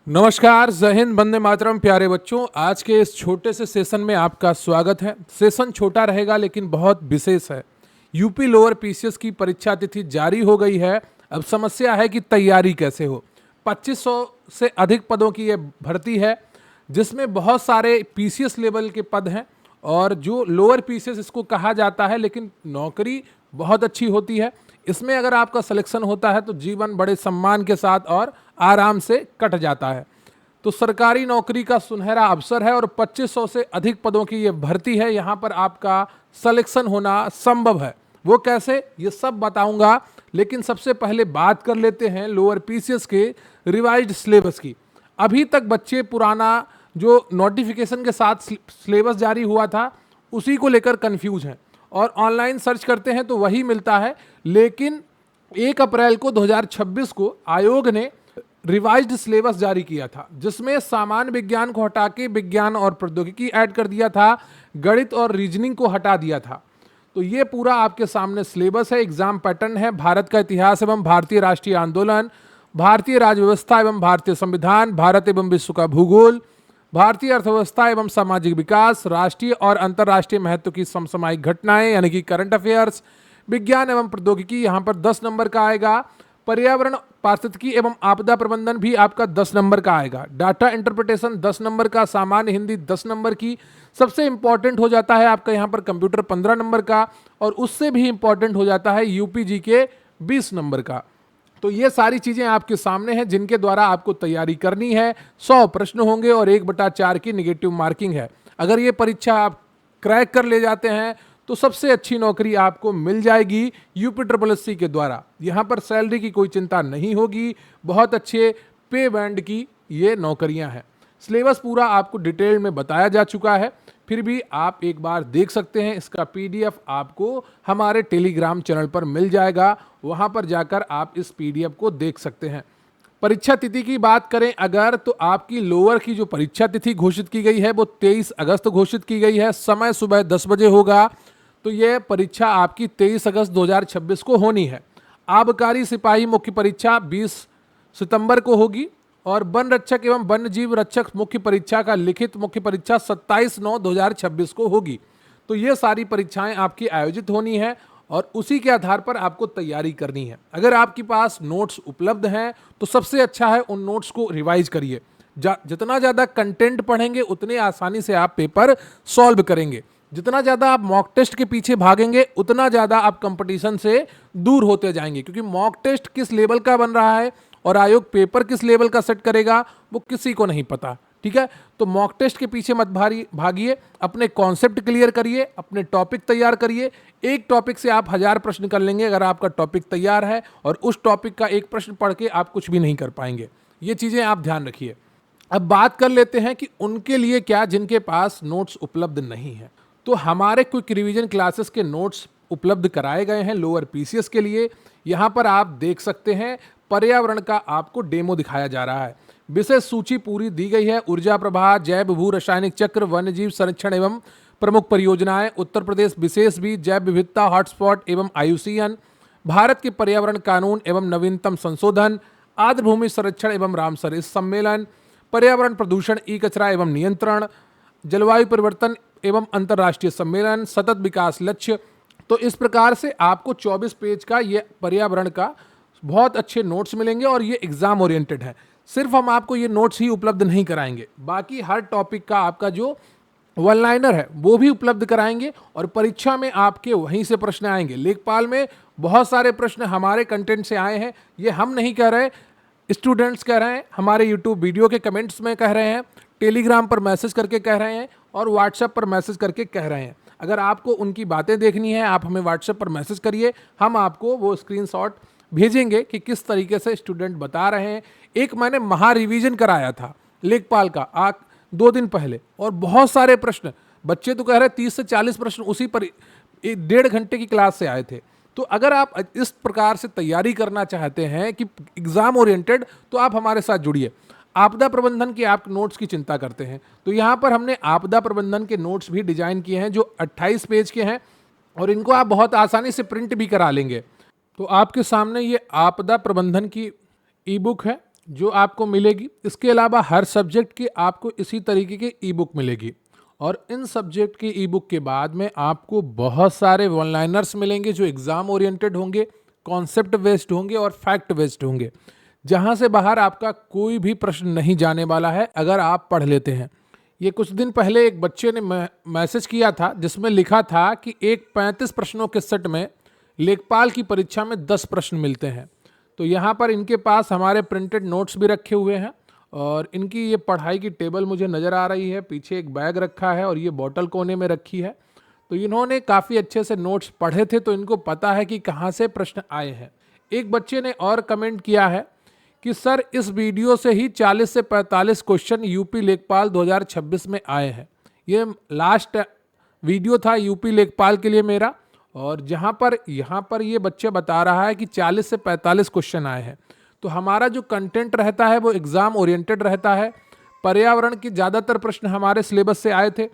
नमस्कार, जय हिंद, वंदे मातरम। प्यारे बच्चों, आज के इस छोटे से सेशन में आपका स्वागत है। सेशन छोटा रहेगा लेकिन बहुत विशेष है। यूपी लोअर पीसीएस की परीक्षा तिथि जारी हो गई है। अब समस्या है कि तैयारी कैसे हो। 2500 से अधिक पदों की ये भर्ती है, जिसमें बहुत सारे पीसीएस लेवल के पद हैं और जो लोअर पीसीएस इसको कहा जाता है, लेकिन नौकरी बहुत अच्छी होती है। इसमें अगर आपका सिलेक्शन होता है तो जीवन बड़े सम्मान के साथ और आराम से कट जाता है। तो सरकारी नौकरी का सुनहरा अवसर है और 2500 से अधिक पदों की ये भर्ती है। यहाँ पर आपका सिलेक्शन होना संभव है। वो कैसे, ये सब बताऊंगा, लेकिन सबसे पहले बात कर लेते हैं लोअर पीसीएस के रिवाइज्ड सिलेबस की। अभी तक बच्चे पुराना जो नोटिफिकेशन के साथ सिलेबस जारी हुआ था उसी को लेकर कंफ्यूज हैं और ऑनलाइन सर्च करते हैं तो वही मिलता है। लेकिन 1 अप्रैल को 2026 को आयोग ने रिवाइज्ड सिलेबस जारी किया था, जिसमें सामान्य विज्ञान को हटा के विज्ञान और प्रौद्योगिकी ऐड कर दिया था, गणित और रीजनिंग को हटा दिया था। तो ये पूरा आपके सामने सिलेबस है। एग्जाम पैटर्न है भारत का इतिहास एवं भारतीय राष्ट्रीय आंदोलन, भारतीय राज्य व्यवस्था एवं भारतीय संविधान, भारत एवं विश्व का भूगोल, भारतीय अर्थव्यवस्था एवं सामाजिक विकास, राष्ट्रीय और अंतर्राष्ट्रीय महत्व की समसामयिक घटनाएं यानी कि करंट अफेयर्स, विज्ञान एवं प्रौद्योगिकी यहाँ पर 10 नंबर का आएगा, पर्यावरण पारिस्थितिकी एवं आपदा प्रबंधन भी आपका 10 नंबर का आएगा, डाटा इंटरप्रिटेशन 10 नंबर का, सामान्य हिंदी 10 नंबर की। सबसे इंपॉर्टेंट हो जाता है आपका यहाँ पर कंप्यूटर 15 नंबर का, और उससे भी इंपॉर्टेंट हो जाता है यूपीजी के 20 नंबर का। तो ये सारी चीज़ें आपके सामने हैं जिनके द्वारा आपको तैयारी करनी है। 100 प्रश्न होंगे और 1/4 की निगेटिव मार्किंग है। अगर ये परीक्षा आप क्रैक कर ले जाते हैं तो सबसे अच्छी नौकरी आपको मिल जाएगी यूपी के द्वारा। यहाँ पर सैलरी की कोई चिंता नहीं होगी, बहुत अच्छे पे बैंड की ये नौकरियाँ हैं। सिलेबस पूरा आपको डिटेल में बताया जा चुका है, फिर भी आप एक बार देख सकते हैं। इसका पीडीएफ आपको हमारे टेलीग्राम चैनल पर मिल जाएगा, वहाँ पर जाकर आप इस पीडीएफ को देख सकते हैं। परीक्षा तिथि की बात करें अगर, तो आपकी लोअर की जो परीक्षा तिथि घोषित की गई है वो 23 अगस्त घोषित की गई है। समय सुबह 10 बजे होगा। तो यह परीक्षा आपकी 23 अगस्त 2026 को होनी है। आबकारी सिपाही मुख्य परीक्षा 20 सितंबर को होगी और वन रक्षक एवं वन्य जीव रक्षक मुख्य परीक्षा का लिखित मुख्य परीक्षा 27/9/2026 को होगी। तो ये सारी परीक्षाएं आपकी आयोजित होनी है और उसी के आधार पर आपको तैयारी करनी है। अगर आपके पास नोट्स उपलब्ध हैं तो सबसे अच्छा है उन नोट्स को रिवाइज करिए। जितना ज़्यादा कंटेंट पढ़ेंगे उतने आसानी से आप पेपर सॉल्व करेंगे। जितना ज़्यादा आप मॉक टेस्ट के पीछे भागेंगे उतना ज़्यादा आप कंपटीशन से दूर होते जाएंगे, क्योंकि मॉक टेस्ट किस लेवल का बन रहा है और आयोग पेपर किस लेवल का सेट करेगा वो किसी को नहीं पता। ठीक है, तो मॉक टेस्ट के पीछे मत भागिए, अपने कॉन्सेप्ट क्लियर करिए, अपने टॉपिक तैयार करिए। एक टॉपिक से आप 1000 प्रश्न कर लेंगे अगर आपका टॉपिक तैयार है, और उस टॉपिक का एक प्रश्न पढ़ के आप कुछ भी नहीं कर पाएंगे। ये चीज़ें आप ध्यान रखिए। अब बात कर लेते हैं कि उनके लिए क्या जिनके पास नोट्स उपलब्ध नहीं है। तो हमारे क्विक रिवीजन क्लासेस के नोट्स उपलब्ध कराए गए हैं लोअर पीसीएस के लिए। यहाँ पर आप देख सकते हैं पर्यावरण का आपको डेमो दिखाया जा रहा है। विशेष सूची पूरी दी गई है। ऊर्जा प्रवाह, जैव भू रासायनिक चक्र, वन्यजीव संरक्षण एवं प्रमुख परियोजनाएं, उत्तर प्रदेश विशेष भी, जैव विविधता हॉटस्पॉट एवं आयुसीएन, भारत के पर्यावरण कानून एवं नवीनतम संशोधन, आर्द्र भूमि संरक्षण एवं रामसर इस सम्मेलन, पर्यावरण प्रदूषण, ई कचरा एवं नियंत्रण, जलवायु परिवर्तन एवं अंतर्राष्ट्रीय सम्मेलन, सतत विकास लक्ष्य। तो इस प्रकार से आपको 24 पेज का ये पर्यावरण का बहुत अच्छे नोट्स मिलेंगे और ये एग्जाम ओरिएंटेड है। सिर्फ हम आपको ये नोट्स ही उपलब्ध नहीं कराएंगे, बाकी हर टॉपिक का आपका जो वन लाइनर है वो भी उपलब्ध कराएंगे और परीक्षा में आपके वहीं से प्रश्न आएंगे। लेखपाल में बहुत सारे प्रश्न हमारे कंटेंट से आए हैं, ये हम नहीं कह रहे, स्टूडेंट्स कह रहे हैं, हमारे यूट्यूब वीडियो के कमेंट्स में कह रहे हैं, टेलीग्राम पर मैसेज करके कह रहे हैं और व्हाट्सएप पर मैसेज करके कह रहे हैं। अगर आपको उनकी बातें देखनी है आप हमें व्हाट्सएप पर मैसेज करिए, हम आपको वो स्क्रीनशॉट भेजेंगे कि किस तरीके से स्टूडेंट बता रहे हैं। एक मैंने महा रिवीजन कराया था लेखपाल का 2 दिन पहले, और बहुत सारे प्रश्न, बच्चे तो कह रहे 30 से 40 प्रश्न उसी पर 1.5 घंटे की क्लास से आए थे। तो अगर आप इस प्रकार से तैयारी करना चाहते हैं कि एग्जाम ओरिएंटेड, तो आप हमारे साथ जुड़िए। आपदा प्रबंधन के आप नोट्स की चिंता करते हैं तो यहाँ पर हमने आपदा प्रबंधन के नोट्स भी डिजाइन किए हैं जो 28 पेज के हैं और इनको आप बहुत आसानी से प्रिंट भी करा लेंगे। तो आपके सामने ये आपदा प्रबंधन की ई बुक है जो आपको मिलेगी। इसके अलावा हर सब्जेक्ट की आपको इसी तरीके की ई बुक मिलेगी और इन सब्जेक्ट की ई बुक के बाद में आपको बहुत सारे वन लाइनर्स मिलेंगे जो एग्जाम ओरिएंटेड होंगे, कॉन्सेप्ट बेस्ड होंगे और फैक्ट बेस्ड होंगे, जहां से बाहर आपका कोई भी प्रश्न नहीं जाने वाला है अगर आप पढ़ लेते हैं। ये कुछ दिन पहले एक बच्चे ने मैसेज किया था जिसमें लिखा था कि एक 35 प्रश्नों के सेट में लेखपाल की परीक्षा में 10 प्रश्न मिलते हैं। तो यहाँ पर इनके पास हमारे प्रिंटेड नोट्स भी रखे हुए हैं और इनकी ये पढ़ाई की टेबल मुझे नज़र आ रही है। पीछे एक बैग रखा है और ये बॉटल कोने में रखी है। तो इन्होंने काफ़ी अच्छे से नोट्स पढ़े थे तो इनको पता है कि कहाँ से प्रश्न आए हैं। एक बच्चे ने और कमेंट किया है कि सर इस वीडियो से ही 40 से 45 क्वेश्चन यूपी लेखपाल 2026 में आए हैं। ये लास्ट वीडियो था यूपी लेखपाल के लिए मेरा, और यहाँ पर ये बच्चे बता रहा है कि 40 से 45 क्वेश्चन आए हैं। तो हमारा जो कंटेंट रहता है वो एग्ज़ाम ओरिएंटेड रहता है। पर्यावरण के ज़्यादातर प्रश्न हमारे सिलेबस से आए थे।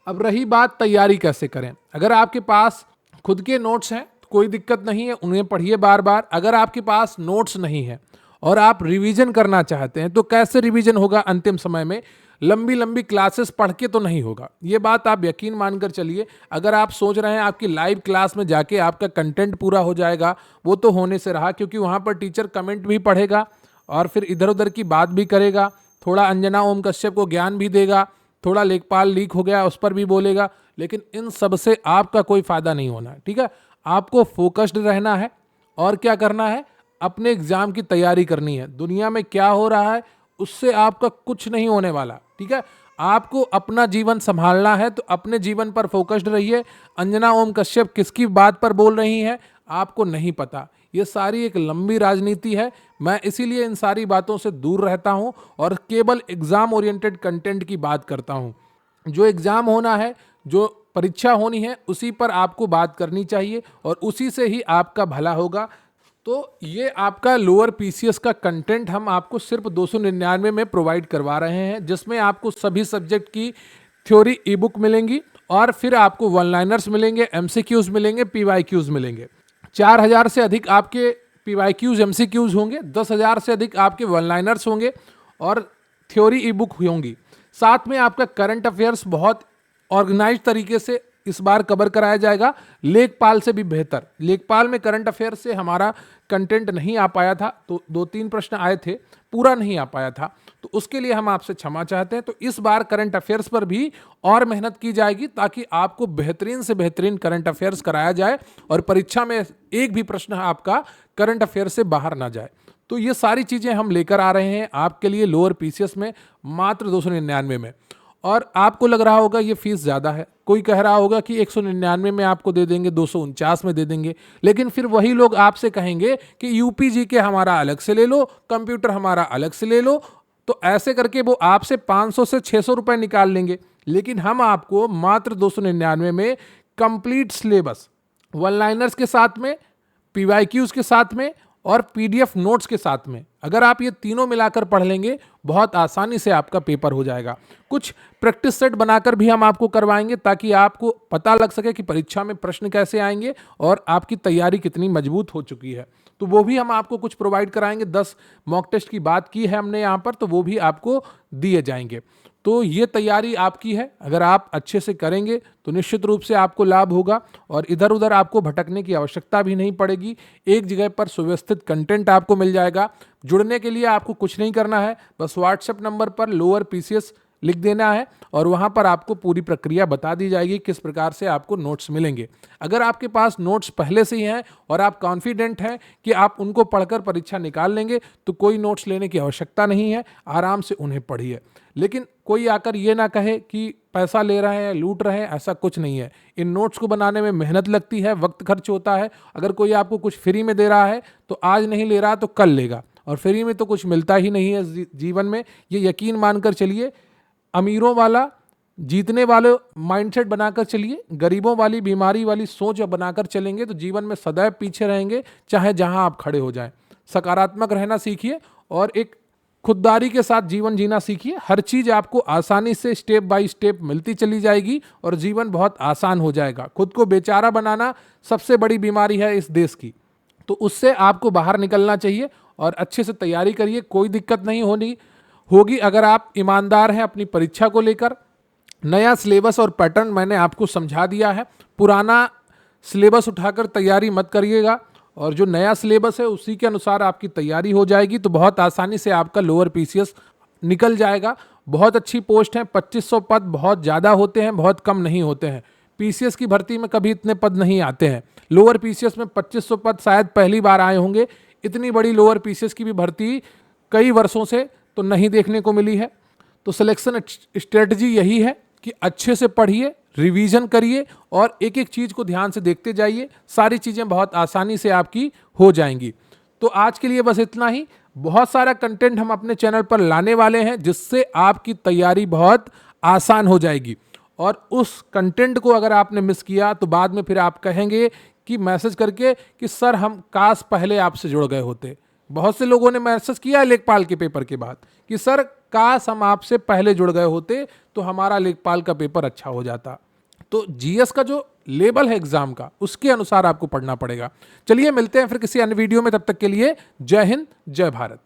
अब रही बात तैयारी कैसे करें। अगर आपके पास खुद के नोट्स हैं तो कोई दिक्कत नहीं है, उन्हें पढ़िए बार बार। अगर आपके पास नोट्स नहीं है और आप रिवीजन करना चाहते हैं तो कैसे रिवीजन होगा अंतिम समय में? लंबी लंबी क्लासेस पढ़ के तो नहीं होगा, ये बात आप यकीन मानकर चलिए। अगर आप सोच रहे हैं आपकी लाइव क्लास में जाके आपका कंटेंट पूरा हो जाएगा, वो तो होने से रहा, क्योंकि वहाँ पर टीचर कमेंट भी पढ़ेगा और फिर इधर उधर की बात भी करेगा, थोड़ा अंजना ओम कश्यप को ज्ञान भी देगा, थोड़ा लेखपाल लीक हो गया उस पर भी बोलेगा, लेकिन इन सब से आपका कोई फायदा नहीं होना है। ठीक है, आपको फोकस्ड रहना है और क्या करना है, अपने एग्जाम की तैयारी करनी है। दुनिया में क्या हो रहा है उससे आपका कुछ नहीं होने वाला। ठीक है, आपको अपना जीवन संभालना है तो अपने जीवन पर फोकस्ड रहिए। अंजना ओम कश्यप किसकी बात पर बोल रही हैं आपको नहीं पता, ये सारी एक लंबी राजनीति है। मैं इसीलिए इन सारी बातों से दूर रहता हूं और केवल एग्जाम ओरिएंटेड कंटेंट की बात करता हूं। जो एग्जाम होना है, जो परीक्षा होनी है, उसी पर आपको बात करनी चाहिए और उसी से ही आपका भला होगा। तो ये आपका लोअर पीसीएस का कंटेंट हम आपको सिर्फ 299 में प्रोवाइड करवा रहे हैं, जिसमें आपको सभी सब्जेक्ट की थ्योरी ई बुक मिलेंगी और फिर आपको वन लाइनर्स मिलेंगे, एमसीक्यूज मिलेंगे, पीवाईक्यूज मिलेंगे। 4000 से अधिक आपके पीवाईक्यूज एमसीक्यूज होंगे, 10,000 से अधिक आपके वन लाइनर्स होंगे और थ्योरी ई बुक होंगी। साथ में आपका करंट अफेयर्स बहुत ऑर्गेनाइज तरीके से इस बार कवर कराया जाएगा, लेखपाल से भी बेहतर। लेखपाल में करंट अफेयर से हमारा कंटेंट नहीं आ पाया था, तो 2-3 प्रश्न आए थे, पूरा नहीं आ पाया था, तो उसके लिए हम आपसे क्षमा चाहते हैं। तो इस बार करंट अफेयर्स पर भी और मेहनत की जाएगी ताकि आपको बेहतरीन से बेहतरीन करंट अफेयर्स कराया जाए और परीक्षा में एक भी प्रश्न आपका करंट अफेयर से बाहर ना जाए। तो ये सारी चीज़ें हम लेकर आ रहे हैं आपके लिए लोअर पीसीएस में मात्र 299 में। और आपको लग रहा होगा ये फीस ज़्यादा है, कोई कह रहा होगा कि 199 में आपको दे देंगे, 249 में दे देंगे, लेकिन फिर वही लोग आपसे कहेंगे कि यूपीजी के हमारा अलग से ले लो, कंप्यूटर हमारा अलग से ले लो। तो ऐसे करके वो आपसे 500 से 600 रुपये निकाल लेंगे, लेकिन हम आपको मात्र 299 में कंप्लीट सिलेबस वन लाइनर्स के साथ में, पीवाईक्यूज के साथ में और पीडीएफ नोट्स के साथ में, अगर आप ये तीनों मिलाकर पढ़ लेंगे बहुत आसानी से आपका पेपर हो जाएगा। कुछ प्रैक्टिस सेट बनाकर भी हम आपको करवाएंगे ताकि आपको पता लग सके कि परीक्षा में प्रश्न कैसे आएंगे और आपकी तैयारी कितनी मजबूत हो चुकी है। तो वो भी हम आपको कुछ प्रोवाइड कराएंगे। 10 मॉक टेस्ट की बात की है हमने यहाँ पर, तो वो भी आपको दिए जाएंगे। तो ये तैयारी आपकी है, अगर आप अच्छे से करेंगे तो निश्चित रूप से आपको लाभ होगा और इधर उधर आपको भटकने की आवश्यकता भी नहीं पड़ेगी। एक जगह पर सुव्यवस्थित कंटेंट आपको मिल जाएगा। जुड़ने के लिए आपको कुछ नहीं करना है, बस व्हाट्सएप नंबर पर लोअर पीसीएस लिख देना है और वहाँ पर आपको पूरी प्रक्रिया बता दी जाएगी किस प्रकार से आपको नोट्स मिलेंगे। अगर आपके पास नोट्स पहले से ही हैं और आप कॉन्फिडेंट हैं कि आप उनको पढ़कर परीक्षा निकाल लेंगे तो कोई नोट्स लेने की आवश्यकता नहीं है, आराम से उन्हें पढ़िए। लेकिन कोई आकर ये ना कहे कि पैसा ले रहे हैं, लूट रहे हैं, ऐसा कुछ नहीं है। इन नोट्स को बनाने में मेहनत लगती है, वक्त खर्च होता है। अगर कोई आपको कुछ फ्री में दे रहा है तो आज नहीं ले रहा तो कल लेगा, और फ्री में तो कुछ मिलता ही नहीं है जीवन में, ये यकीन मानकर चलिए। अमीरों वाला जीतने वाले माइंडसेट बनाकर चलिए, गरीबों वाली बीमारी वाली सोच बनाकर चलेंगे तो जीवन में सदैव पीछे रहेंगे, चाहे जहां आप खड़े हो जाएं। सकारात्मक रहना सीखिए और एक खुददारी के साथ जीवन जीना सीखिए। हर चीज़ आपको आसानी से स्टेप बाय स्टेप मिलती चली जाएगी और जीवन बहुत आसान हो जाएगा। खुद को बेचारा बनाना सबसे बड़ी बीमारी है इस देश की, तो उससे आपको बाहर निकलना चाहिए और अच्छे से तैयारी करिए, कोई दिक्कत नहीं होगी अगर आप ईमानदार हैं अपनी परीक्षा को लेकर। नया सिलेबस और पैटर्न मैंने आपको समझा दिया है, पुराना सिलेबस उठाकर तैयारी मत करिएगा, और जो नया सिलेबस है उसी के अनुसार आपकी तैयारी हो जाएगी, तो बहुत आसानी से आपका लोअर पीसीएस निकल जाएगा। बहुत अच्छी पोस्ट है, 2500 पद बहुत ज़्यादा होते हैं, बहुत कम नहीं होते हैं। पीसीएस की भर्ती में कभी इतने पद नहीं आते हैं। लोअर पीसीएस में 2500 पद शायद पहली बार आए होंगे। इतनी बड़ी लोअर पीसीएस की भी भर्ती कई वर्षों से तो नहीं देखने को मिली है। तो सिलेक्शन स्ट्रेटजी यही है कि अच्छे से पढ़िए, रिवीजन करिए और एक एक चीज़ को ध्यान से देखते जाइए, सारी चीज़ें बहुत आसानी से आपकी हो जाएंगी। तो आज के लिए बस इतना ही। बहुत सारा कंटेंट हम अपने चैनल पर लाने वाले हैं जिससे आपकी तैयारी बहुत आसान हो जाएगी, और उस कंटेंट को अगर आपने मिस किया तो बाद में फिर आप कहेंगे कि मैसेज करके कि सर हम काश पहले आपसे जुड़ गए होते। बहुत से लोगों ने मैसेज किया लेखपाल के पेपर के बाद कि सर काश हम आपसे पहले जुड़ गए होते तो हमारा लेखपाल का पेपर अच्छा हो जाता। तो जीएस का जो लेवल है एग्जाम का, उसके अनुसार आपको पढ़ना पड़ेगा। चलिए मिलते हैं फिर किसी अन्य वीडियो में, तब तक के लिए जय हिंद, जय भारत।